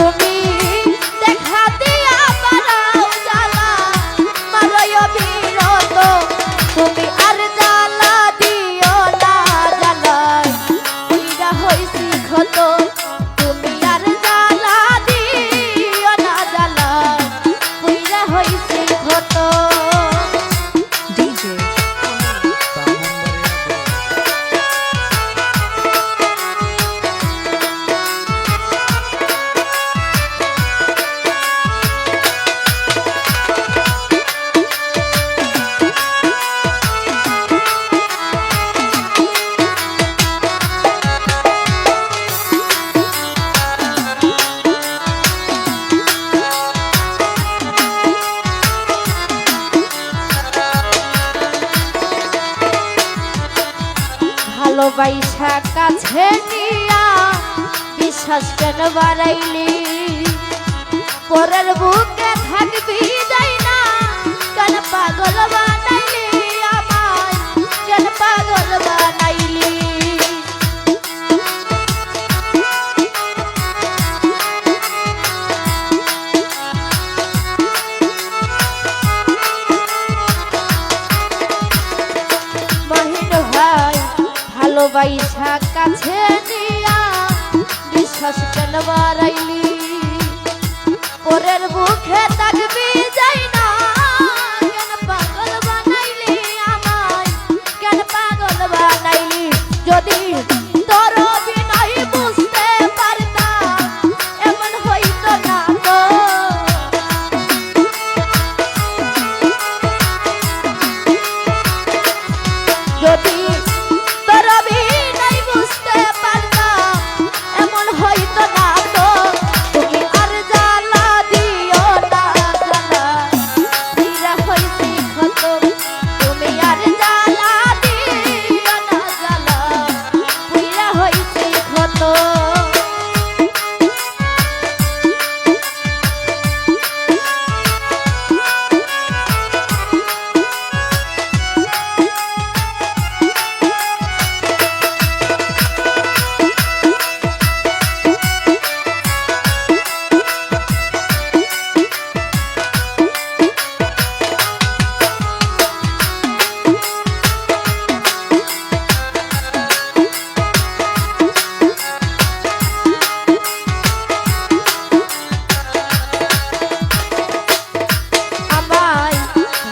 তুমি দেখা দিয়া বাড়াও জ্বালা মারয় বিরত তুমি আর জ্বালা দিও না জ্বালায় পুইরা হইছি ক্ষত তুমি আর জ্বালা দিও না জ্বালায় পুইরা হইছি ক্ষত ভালোবাসা কাছে নিয়া বিশ্বাস কেন বাড়াইলি পরের বুকে থাকবি যাই না কেন পাগল বানাইলি আমায় কেন পাগল বানাইলি মহিন ভাই ভালোবাসা কাছে নিয়া বিশ্বাস কেন বাড়াইলি পরের বুকে থাকবি যাই না কেন পাগল বানাইলি আমায় কেন পাগল বানাইলি যদি তোর বিনয় বুঝতে পারতাম এমন হইতো না তো যদি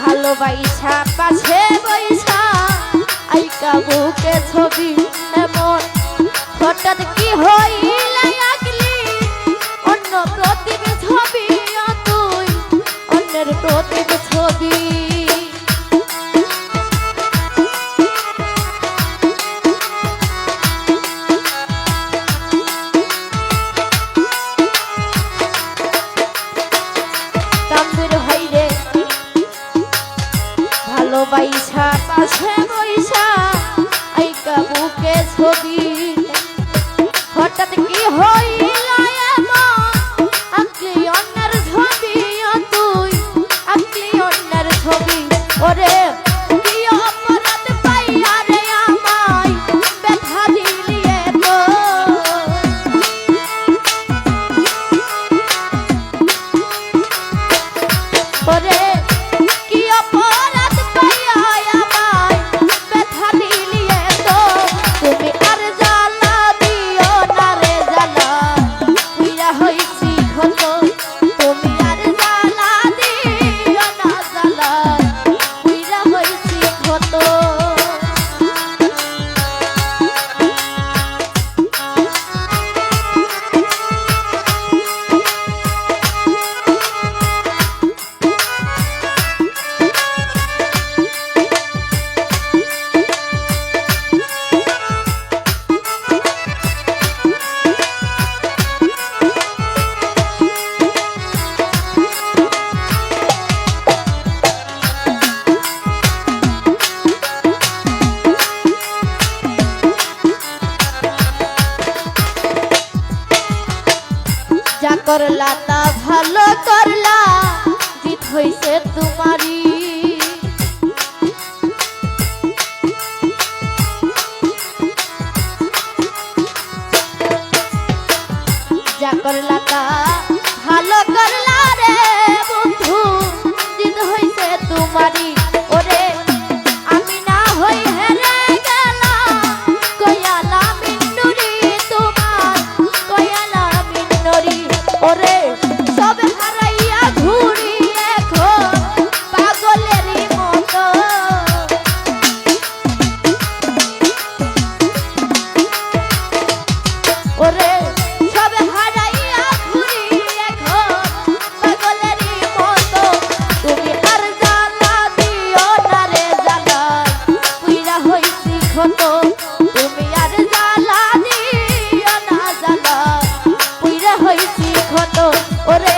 ভালোবাসা পাশে বৈশা আইকা বুকে ছবি এমন হঠাৎ কি হইলা আগলি অন্য প্রতিব ছবি তুই অন্যের প্রতিব ছবি ভালোবাসা পাশে বৈশা আইকা বুকে ছবি হঠাৎ কি হইল আঁকলি অন্যের ছবি তুই আঁকলি অন্যের ছবি ওরে কি অপরাধ পাইয়া রে আমায় ব্যথা দিলি তো ওরে কি অপরাধ পাইয়া আমায় ব্যথা দিলি তো তুমি আর জ্বালা দিও না রে জ্বালা পুইরা হইছি ক্ষত তুমি আর জ্বালা দিও না জ্বালা পুইরা হইছি ক্ষত যা করলা তা ভালো করলা জিত হইছে তোমারই যা করলা তা করলা ভালো করলা রে বন্ধু জিদ হইছে তোমারি ওরে আমি না হই হেরে গেলাম কয়ালা মিন্নুরি তোমার কয়ালা মিন্নুরি ওরে সব হারাইয়া ঘুরি এখন পাগলেরই মতো ওরে সব হারাইয়া ঘুরি এখন পাগলেরই মতো তুমি আর জ্বালা দিও না রে জ্বালা পুইরা হইছি ক্ষত তুমি আর জ্বালা দিও না জ্বালা পুইরা হইছি ক্ষত ওরে